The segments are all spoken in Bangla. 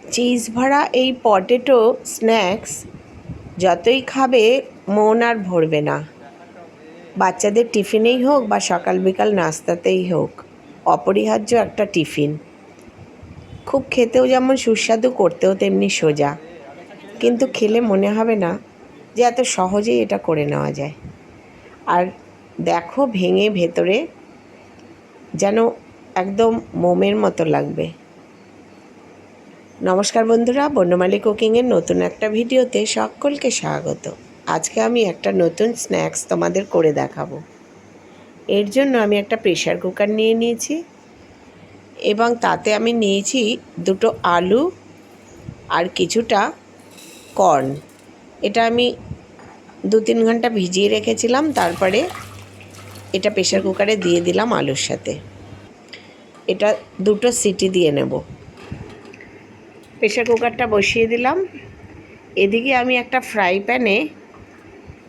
চিজ ভরা এই পটেটো স্ন্যাক্স যতই খাবে মন আর ভরবে না। বাচ্চাদের টিফিনেই হোক বা সকাল বিকাল নাস্তাতেই হোক, অপরিহার্য একটা টিফিন। খুব খেতেও যেমন সুস্বাদু, করতেও তেমনি সোজা। কিন্তু খেলে মনে হবে না যে এত সহজেই এটা করে নেওয়া যায়। আর দেখো, ভেঙে ভেতরে যেন একদম মোমের মতো লাগবে। নমস্কার বন্ধুরা, বর্ণমালী কুকিংয়ের নতুন একটা ভিডিওতে সকলকে স্বাগত। আজকে আমি একটা নতুন স্ন্যাক্স তোমাদের করে দেখাবো। এর জন্য আমি একটা প্রেসার কুকার নিয়ে নিয়েছি এবং তাতে আমি নিয়েছি দুটো আলু আর কিছুটা কর্ন। এটা আমি 2-3 ঘন্টা ভিজিয়ে রেখেছিলাম। তারপরে এটা প্রেসার কুকারে দিয়ে দিলাম আলুর সাথে। এটা 2টো সিটি দিয়ে নেব। প্রেসার কুকারটা বসিয়ে দিলাম। এদিকে আমি একটা ফ্রাই প্যানে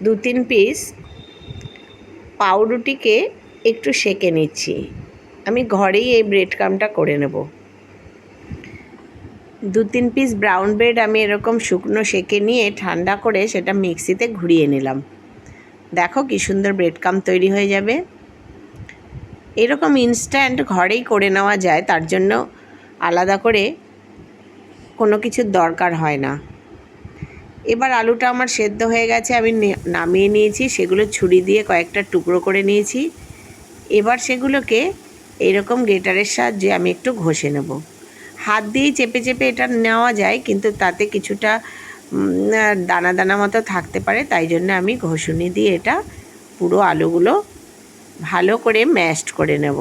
2-3 পিস পাউরুটিকে একটু সেঁকে নিচ্ছি। আমি ঘরেই এই ব্রেড ক্রাম্বটা করে নেব। 2-3 পিস ব্রাউন ব্রেড আমি এরকম শুকনো সেঁকে নিয়ে ঠান্ডা করে সেটা মিক্সিতে ঘুরিয়ে নিলাম। দেখো কি সুন্দর ব্রেড ক্রাম্ব তৈরি হয়ে যাবে। এরকম ইনস্ট্যান্ট ঘরেই করে নেওয়া যায়, তার জন্য আলাদা করে কোনো কিছুর দরকার হয় না। এবার আলুটা আমার সেদ্ধ হয়ে গেছে, আমি নামিয়ে নিয়েছি। সেগুলো ছুরি দিয়ে কয়েকটা টুকরো করে নিয়েছি। এবার সেগুলোকে এইরকম গ্রেটারের সাহায্যে আমি একটু ঘষে নেব। হাত দিয়েই চেপে চেপে এটা নেওয়া যায়, কিন্তু তাতে কিছুটা দানা দানা মতো থাকতে পারে। তাই জন্য আমি ঘষুনি দিয়ে এটা পুরো আলুগুলো ভালো করে ম্যাশড করে নেব।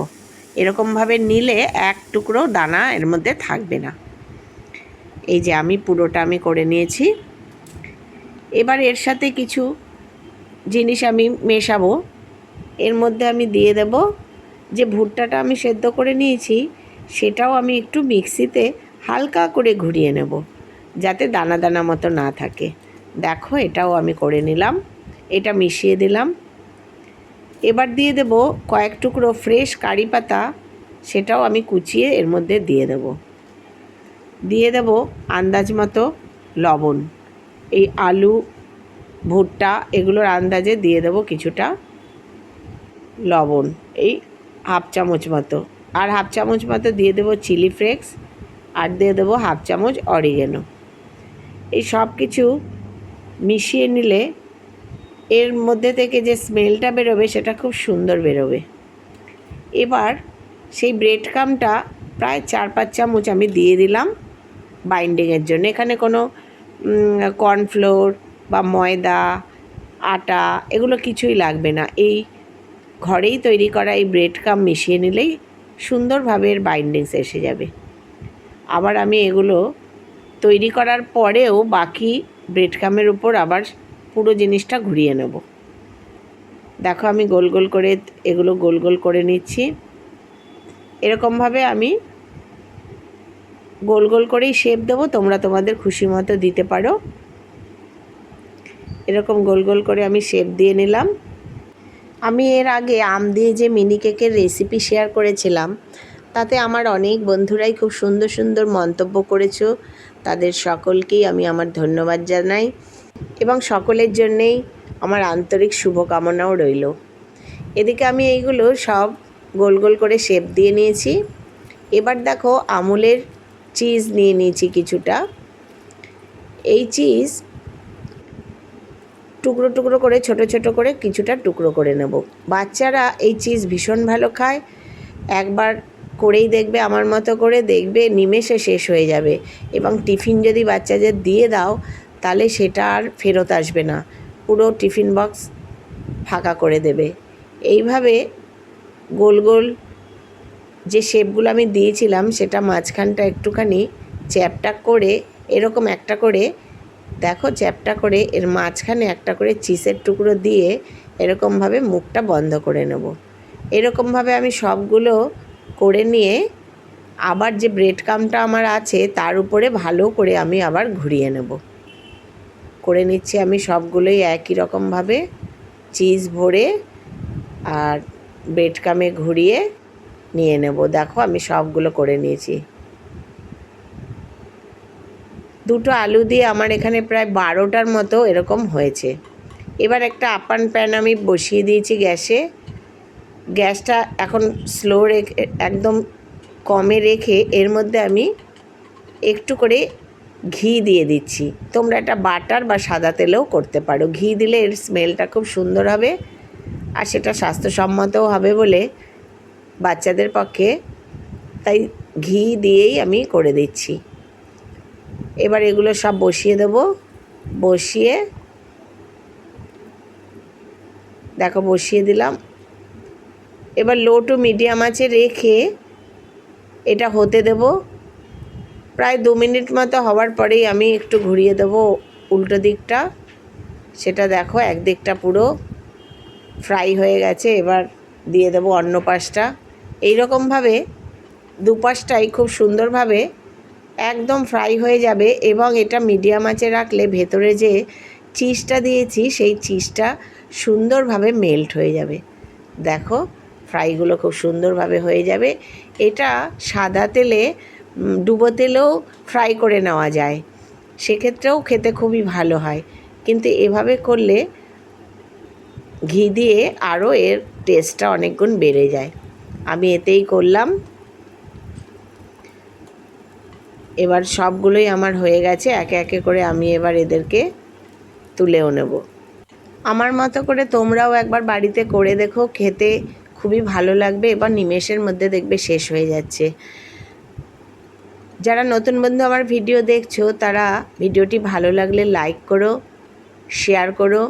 এরকমভাবে নিলে এক টুকরো দানা এর মধ্যে থাকবে না। এই যে আমি পুরোটা আমি করে নিয়েছি। এবার এর সাথে কিছু জিনিস আমি মেশাবো। এর মধ্যে আমি দিয়ে দেব যে ভুট্টাটা আমি সেদ্ধ করে নিয়েছি, সেটাও আমি একটু মিক্সিতে হালকা করে ঘুরিয়ে নেব, যাতে দানা দানা মতো না থাকে। দেখো, এটাও আমি করে নিলাম। এটা মিশিয়ে দিলাম। এবার দিয়ে দেব কয়েক টুকরো ফ্রেশ কারি পাতা, সেটাও আমি কুচিয়ে এর মধ্যে দিয়ে দেব। দিয়ে দেব আন্দাজ মতো লবণ। এই আলু, ভুট্টা এগুলোর আন্দাজে দিয়ে দেব কিছুটা লবণ, এই হাফ চামচ মতো। আর হাফ চামচ মতো দিয়ে দেব চিলি ফ্লেক্স, আর দিয়ে দেবো হাফ চামচ অরিগেনো। এই সব কিছু মিশিয়ে নিলে এর মধ্যে থেকে যে স্মেলটা বেরোবে সেটা খুব সুন্দর বেরোবে। এবার সেই ব্রেড ক্রাম্বটা প্রায় 4-5 চামচ আমি দিয়ে দিলাম বাইন্ডিংয়ের জন্য। এখানে কোনো কর্নফ্লোর বা ময়দা, আটা এগুলো কিছুই লাগবে না। এই ঘরেই তৈরি করা এই ব্রেড ক্রাম্ব মিশিয়ে নিলেই সুন্দরভাবে এর বাইন্ডিংস এসে যাবে। আবার আমি এগুলো তৈরি করার পরেও বাকি ব্রেড ক্রাম্বের উপর আবার পুরো জিনিসটা ঘুরিয়ে নেব। দেখো, আমি গোল গোল করে এগুলো গোল গোল করে নিচ্ছি। এরকমভাবে আমি গোল গোল করেই শেপ দেবো। তোমরা তোমাদের খুশি মতো দিতে পারো। এরকম গোল গোল করে আমি শেপ দিয়ে নিলাম। আমি এর আগে আম দিয়ে যে মিনি কেকের রেসিপি শেয়ার করেছিলাম, তাতে আমার অনেক বন্ধুরাই খুব সুন্দর সুন্দর মন্তব্য করেছো। তাদের সকলকেই আমি আমার ধন্যবাদ জানাই এবং সকলের জন্যেই আমার আন্তরিক শুভকামনাও রইল। এদিকে আমি এইগুলো সব গোল গোল করে শেপ দিয়ে নিয়েছি। এবার দেখো, আমুলের চিজ নিয়ে নিয়েছি কিছুটা। এই চিজ টুকরো টুকরো করে ছোট ছোট করে কিছুটা টুকরো করে নেব। বাচ্চারা এই চিজ ভীষণ ভালো খায়। একবার করেই দেখবে, আমার মতো করে দেখবে নিমেষে শেষ হয়ে যাবে। এবং টিফিন যদি বাচ্চাদের দিয়ে দাও, তাহলে সেটা আর ফেরত আসবে না, পুরো টিফিন বক্স ফাঁকা করে দেবে। এইভাবে গোল গোল যে শেপগুলো আমি দিয়েছিলাম, সেটা মাঝখানটা একটুখানি চ্যাপটা করে এরকম একটা করে, দেখো চ্যাপটা করে এর মাঝখানে একটা করে চিজের টুকরো দিয়ে এরকমভাবে মুখটা বন্ধ করে নেব। এরকমভাবে আমি সবগুলো করে নিয়ে আবার যে ব্রেড ক্রাম্বটা আমার আছে তার উপরে ভালো করে আমি আবার ঘুরিয়ে নেব। করে নিচ্ছি আমি সবগুলোই একই রকমভাবে চিজ ভরে আর ব্রেড ক্রাম্বে ঘুরিয়ে নিয়ে নেব। দেখো, আমি সবগুলো করে নিয়েছি। দুটো আলু দিয়ে আমার এখানে প্রায় 12টার মতো এরকম হয়েছে। এবার একটা আপান প্যান আমি বসিয়ে দিয়েছি গ্যাসে। গ্যাসটা এখন স্লো রেখে একদম কমে রেখে এর মধ্যে আমি একটু করে ঘি দিয়ে দিচ্ছি। তোমরা এটা বাটার বা সাদা তেলেও করতে পারো। ঘি দিলে এর স্মেলটা খুব সুন্দর হবে, আর সেটা স্বাস্থ্যসম্মতও হবে বলে বাচ্চাদের পক্ষে, তাই ঘি দিয়েই আমি করে দিচ্ছি। এবার এগুলো সব বসিয়ে দেব। বসিয়ে দেখো বসিয়ে দিলাম। এবার লো টু মিডিয়াম আঁচে রেখে এটা হতে দেব। প্রায় 2 মিনিট মতো হওয়ার পরেই আমি একটু ঘুরিয়ে দেব উল্টো দিকটা। সেটা দেখো একদিকটা পুরো ফ্রাই হয়ে গেছে। এবার দিয়ে দেব অন্য পাশটা। এইরকমভাবে দুপাশটাই খুব সুন্দরভাবে একদম ফ্রাই হয়ে যাবে, এবং এটা মিডিয়াম আঁচে রাখলে ভেতরে যে চিজটা দিয়েছি সেই চিজটা সুন্দরভাবে মেল্ট হয়ে যাবে। দেখো ফ্রাইগুলো খুব সুন্দরভাবে হয়ে যাবে। এটা সাদা তেলে ডুবো তেলেও ফ্রাই করে নেওয়া যায়, সেক্ষেত্রেও খেতে খুবই ভালো হয়, কিন্তু এভাবে করলে ঘি দিয়ে আরও এর টেস্টটা অনেক গুণ বেড়ে যায়। আমি এতেই করলাম। এবার সবগুলোই আমার হয়ে গেছে। একে একে করে আমি এবার এদেরকে তুলেও নেব। আমার মতো করে তোমরাও একবার বাড়িতে করে দেখো, খেতে খুবই ভালো লাগবে। এবার নিমেষের মধ্যে দেখবে শেষ হয়ে যাচ্ছে। যারা নতুন বন্ধু আমার ভিডিও দেখছো তারা ভিডিওটি ভালো লাগলে লাইক করো, শেয়ার করো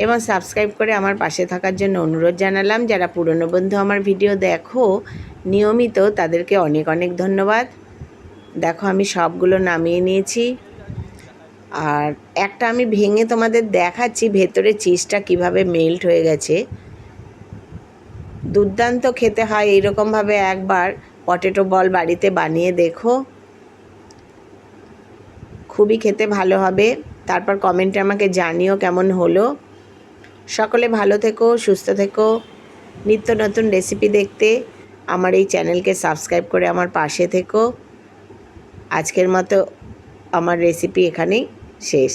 এবং সাবস্ক্রাইব করে আমার পাশে থাকার জন্য অনুরোধ জানালাম। যারা পুরনো বন্ধু আমার ভিডিও দেখো নিয়মিত, তাদেরকে অনেক অনেক ধন্যবাদ। দেখো আমি সবগুলো নামিয়ে নিয়েছি, আর একটা আমি ভেঙে তোমাদের দেখাচ্ছি ভেতরে চিজটা কিভাবে মেল্ট হয়ে গেছে। দুর্দান্ত খেতে হয়। এইরকমভাবে একবার পটেটো বল বাড়িতে বানিয়ে দেখো, খুবই খেতে ভালো হবে। তারপর কমেন্টে আমাকে জানিও কেমন হলো। সকলে ভালো থেকো, সুস্থ থেকো। নিত্য নতুন রেসিপি দেখতে আমার এই চ্যানেলকে সাবস্ক্রাইব করে আমার পাশে থেকো। আজকের মতো আমার রেসিপি এখানেই শেষ।